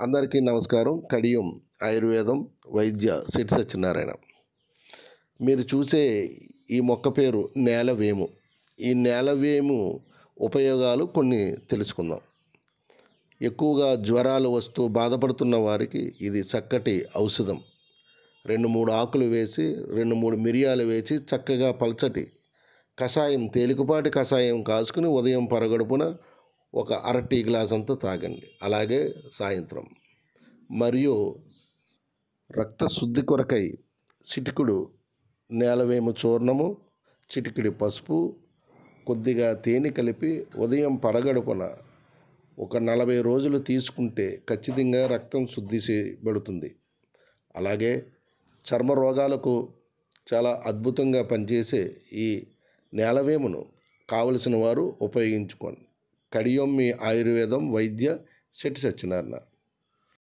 అందరికీ నమస్కారం. కడియం ఆయుర్వేదం వైద్య సిట్ సత్యనారాయణ. మీరు చూసే ఈ మొక్క పేరు నేలవేము. ఈ నేలవేము ఉపయోగాలు కొన్ని తెలుసుకుందాం. ఎక్కువగా జ్వరాలు వస్తూ బాధపడుతున్న వారికి ఇది చక్కటి ఔషధం. 2-3 ఆకులు వేసి 2-3 మిరియాలు వేసి చక్కగా పల్చటి కషాయం, తేలికపాటి కషాయం కాచుకుని ఉదయం పరగడుపున ఒక అర టీ గ్లాస్ అంతా తాగండి. అలాగే సాయంత్రం. మరియు రక్తశుద్ధి కొరకై చిటికెడు నేలవేము చూర్ణము, చిటికెడు పసుపు, కొద్దిగా తేనె కలిపి ఉదయం పరగడుపున ఒక 40 రోజులు తీసుకుంటే ఖచ్చితంగా రక్తం శుద్ధి చేయబడుతుంది. అలాగే చర్మ రోగాలకు చాలా అద్భుతంగా పనిచేసే ఈ నేలవేమును కావలసిన వారు ఉపయోగించుకోండి. కడియం మీ ఆయుర్వేదం వైద్య సిట్ సత్యనారాయణ.